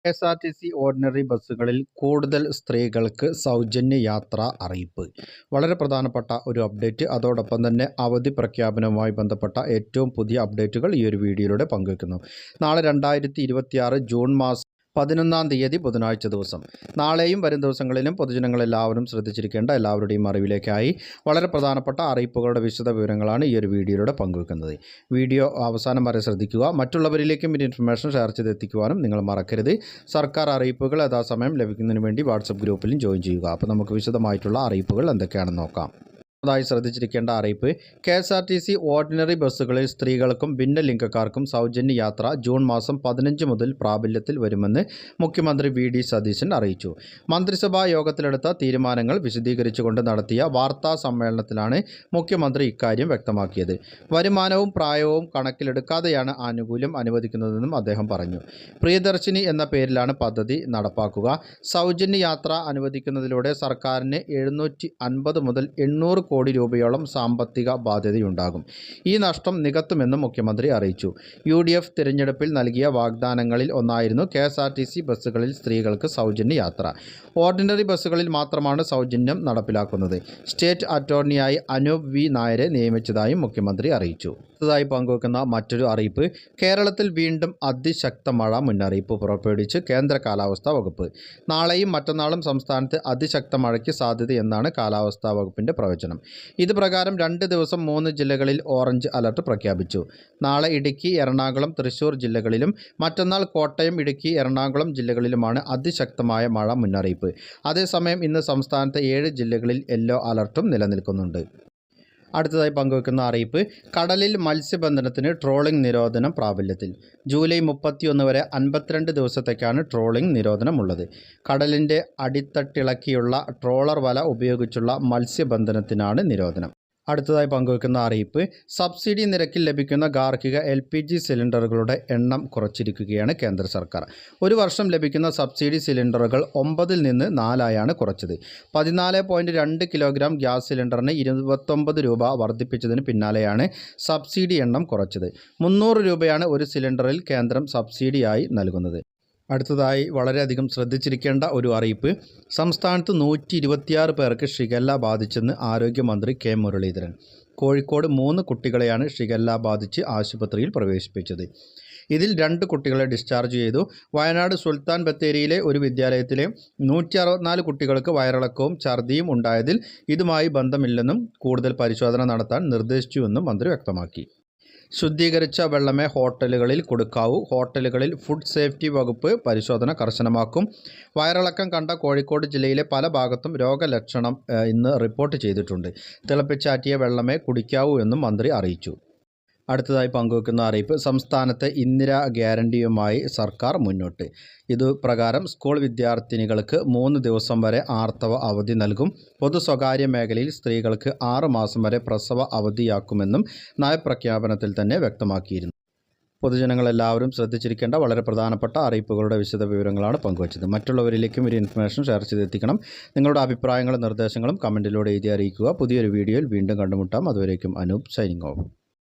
KSRTC ordinary ബസ്സുകളിൽ കൂടുതൽ സ്ത്രീകൾക്ക് സൗജന്യ യാത്രാ അറിയിപ്പ്. വളരെ പ്രധാനപ്പെട്ട ഒരു അപ്ഡേറ്റ്. അതോടൊപ്പം തന്നെ അവധി പ്രഖ്യാപനവുമായി ബന്ധപ്പെട്ട ഏറ്റവും പുതിയ അപ്ഡേറ്റുകൾ ഈ ഒരു വീഡിയോയിലൂടെ പങ്കുവയ്ക്കുന്നു. നാളെ 2026 ജൂൺ മാസം 11-ാം തീയതി ബുധനാഴ്ച ദിവസം. നാളെയും വരും ദിവസങ്ങളിലും പൊതുജനങ്ങളെല്ലാവരും ശ്രദ്ധിച്ചിരിക്കേണ്ട എല്ലാവരുടെയും അറിവിലേക്കായി വളരെ പ്രധാനപ്പെട്ട അറിയിപ്പുകളുടെ വിശദ വിവരങ്ങളാണ് ഈ ഒരു വീഡിയോയിലൂടെ പങ്കുവെക്കുന്നത്. വീഡിയോ അവസാനം വരെ ശ്രദ്ധിക്കുക. മറ്റുള്ളവരിലേക്കും ഈ ഇൻഫർമേഷൻ ഷെയർ ചെയ്തെത്തിക്കുവാനും നിങ്ങൾ മറക്കരുത്. സർക്കാർ അറിയിപ്പുകൾ യഥാസമയം ലഭിക്കുന്നതിന് വേണ്ടി വാട്സപ്പ് ഗ്രൂപ്പിലും ജോയിൻ ചെയ്യുക. അപ്പോൾ നമുക്ക് വിശദമായിട്ടുള്ള അറിയിപ്പുകൾ എന്തൊക്കെയാണെന്ന് നോക്കാം. ായി ശ്രദ്ധിച്ചിരിക്കേണ്ട അറിയിപ്പ്. കെ.എസ്.ആർ.ടി.സി ഓർഡിനറി ബസ്സുകളിൽ സ്ത്രീകൾക്കും ഭിന്നലിംഗക്കാർക്കും സൗജന്യ യാത്ര ജൂൺ മാസം 15 മുതൽ പ്രാബല്യത്തിൽ വരുമെന്ന് മുഖ്യമന്ത്രി വി.ഡി. സതീശൻ അറിയിച്ചു. മന്ത്രിസഭാ യോഗത്തിലെടുത്ത തീരുമാനങ്ങൾ വിശദീകരിച്ചുകൊണ്ട് നടത്തിയ വാർത്താ സമ്മേളനത്തിലാണ് മുഖ്യമന്ത്രി ഇക്കാര്യം വ്യക്തമാക്കിയത്. വരുമാനവും പ്രായവും കണക്കിലെടുക്കാതെയാണ് ആനുകൂല്യം അനുവദിക്കുന്നതെന്നും അദ്ദേഹം പറഞ്ഞു. പ്രിയദർശിനി എന്ന പേരിലാണ് പദ്ധതി നടപ്പാക്കുക. സൗജന്യ യാത്ര അനുവദിക്കുന്നതിലൂടെ സർക്കാരിന് 750 മുതൽ 800 കോടി രൂപയോളം സാമ്പത്തിക ബാധ്യതയുണ്ടാകും. ഈ നഷ്ടം നികത്തുമെന്നും മുഖ്യമന്ത്രി അറിയിച്ചു. UDF തിരഞ്ഞെടുപ്പിൽ നൽകിയ വാഗ്ദാനങ്ങളിൽ ഒന്നായിരുന്നു കെ.എസ്.ആർ.ടി.സി ബസ്സുകളിൽ സ്ത്രീകൾക്ക് സൗജന്യ യാത്ര. ഓർഡിനറി ബസ്സുകളിൽ മാത്രമാണ് സൗജന്യം നടപ്പിലാക്കുന്നത്. സ്റ്റേറ്റ് അറ്റോർണിയായി അനൂപ് വി നായരെ നിയമിച്ചതായും മുഖ്യമന്ത്രി അറിയിച്ചു. അടുത്തതായി പങ്കുവെക്കുന്ന മറ്റൊരു അറിയിപ്പ്. കേരളത്തിൽ വീണ്ടും അതിശക്ത മഴ മുന്നറിയിപ്പ് പുറപ്പെടുവിച്ച് കേന്ദ്ര കാലാവസ്ഥാ വകുപ്പ്. നാളെയും മറ്റന്നാളും സംസ്ഥാനത്ത് അതിശക്ത മഴയ്ക്ക് സാധ്യതയെന്നാണ് കാലാവസ്ഥാ വകുപ്പിൻ്റെ പ്രവചനം. ഇത് പ്രകാരം 2 ദിവസം 3 ജില്ലകളിൽ ഓറഞ്ച് അലർട്ട് പ്രഖ്യാപിച്ചു. നാളെ ഇടുക്കി, എറണാകുളം, തൃശൂർ ജില്ലകളിലും മറ്റന്നാൾ കോട്ടയം, ഇടുക്കി, എറണാകുളം ജില്ലകളിലുമാണ് അതിശക്തമായ മഴ മുന്നറിയിപ്പ്. അതേസമയം ഇന്ന് സംസ്ഥാനത്തെ 7 ജില്ലകളിൽ യെല്ലോ അലർട്ടും നിലനിൽക്കുന്നുണ്ട്. അടുത്തതായി പങ്കുവെക്കുന്ന അറിയിപ്പ്. കടലിൽ മത്സ്യബന്ധനത്തിന് ട്രോളിംഗ് നിരോധനം പ്രാബല്യത്തിൽ. ജൂലൈ 31 വരെ 52 ദിവസത്തേക്കാണ് ട്രോളിംഗ് നിരോധനമുള്ളത്. കടലിൻ്റെ അടിത്തട്ടിളക്കിയുള്ള ട്രോളർ വല ഉപയോഗിച്ചുള്ള മത്സ്യബന്ധനത്തിനാണ് നിരോധനം. അടുത്തതായി പങ്കുവെക്കുന്ന അറിയിപ്പ്. സബ്സിഡി നിരക്കിൽ ലഭിക്കുന്ന ഗാർഹിക LPG സിലിണ്ടറുകളുടെ എണ്ണം കുറച്ചിരിക്കുകയാണ് കേന്ദ്ര സർക്കാർ. ഒരു വർഷം ലഭിക്കുന്ന സബ്സിഡി സിലിണ്ടറുകൾ 9-ൽ നിന്ന് 4-ആയാണ് കുറച്ചത്. 14.2 കിലോഗ്രാം ഗ്യാസ് സിലിണ്ടറിന് 29 രൂപ വർദ്ധിപ്പിച്ചതിന് പിന്നാലെയാണ് സബ്സിഡി എണ്ണം കുറച്ചത്. 300 രൂപയാണ് ഒരു സിലിണ്ടറിൽ കേന്ദ്രം സബ്സിഡിയായി നൽകുന്നത്. അടുത്തതായി വളരെയധികം ശ്രദ്ധിച്ചിരിക്കേണ്ട ഒരു അറിയിപ്പ്. സംസ്ഥാനത്ത് 126 പേർക്ക് ഷിഗല്ല ബാധിച്ചെന്ന് ആരോഗ്യമന്ത്രി കെ മുരളീധരൻ. കോഴിക്കോട് 3 കുട്ടികളെയാണ് ഷിഗല്ല ബാധിച്ച് ആശുപത്രിയിൽ പ്രവേശിപ്പിച്ചത്. ഇതിൽ 2 കുട്ടികളെ ഡിസ്ചാർജ് ചെയ്തു. വയനാട് സുൽത്താൻ ബത്തേരിയിലെ ഒരു വിദ്യാലയത്തിലെ 164 കുട്ടികൾക്ക് വയറിളക്കവും ഛർദിയും ഉണ്ടായതിൽ ഇതുമായി ബന്ധമില്ലെന്നും കൂടുതൽ പരിശോധന നടത്താൻ നിർദ്ദേശിച്ചുവെന്നും മന്ത്രി വ്യക്തമാക്കി. ശുദ്ധീകരിച്ച വെള്ളമേ ഹോട്ടലുകളിൽ കൊടുക്കാവൂ. ഹോട്ടലുകളിൽ ഫുഡ് സേഫ്റ്റി വകുപ്പ് പരിശോധന കർശനമാക്കും. വയറിളക്കം കണ്ട കോഴിക്കോട് ജില്ലയിലെ പല ഭാഗത്തും രോഗലക്ഷണം ഇന്ന് റിപ്പോർട്ട് ചെയ്തിട്ടുണ്ട്. തിളപ്പിച്ചാറ്റിയ വെള്ളമേ കുടിക്കാവൂ എന്നും മന്ത്രി അറിയിച്ചു. അടുത്തതായി പങ്കുവെക്കുന്ന അറിയിപ്പ്. സംസ്ഥാനത്തെ ഇന്ദിരാ ഗ്യാരണ്ടിയുമായി സർക്കാർ മുന്നോട്ട്. ഇതുപ്രകാരം സ്കൂൾ വിദ്യാർത്ഥിനികൾക്ക് 3 ദിവസം വരെ ആർത്തവ അവധി നൽകും. പൊതു സ്വകാര്യ മേഖലയിൽ സ്ത്രീകൾക്ക് 6 മാസം വരെ പ്രസവ അവധിയാക്കുമെന്നും നയപ്രഖ്യാപനത്തിൽ തന്നെ വ്യക്തമാക്കിയിരുന്നു. പൊതുജനങ്ങളെല്ലാവരും ശ്രദ്ധിച്ചിരിക്കേണ്ട വളരെ പ്രധാനപ്പെട്ട അറിയിപ്പുകളുടെ വിശദ വിവരങ്ങളാണ് പങ്കുവച്ചത്. മറ്റുള്ളവരിലേക്കും ഒരു ഇൻഫർമേഷൻ ഷെയർ ചെയ്തെത്തിക്കണം. നിങ്ങളുടെ അഭിപ്രായങ്ങളും നിർദ്ദേശങ്ങളും കമൻറ്റിലൂടെ എഴുതി അറിയിക്കുക. പുതിയൊരു വീഡിയോയിൽ വീണ്ടും കണ്ടുമുട്ടാം. അതുവരേക്കും അനൂപ് സൈനിങ് ഓഫ്.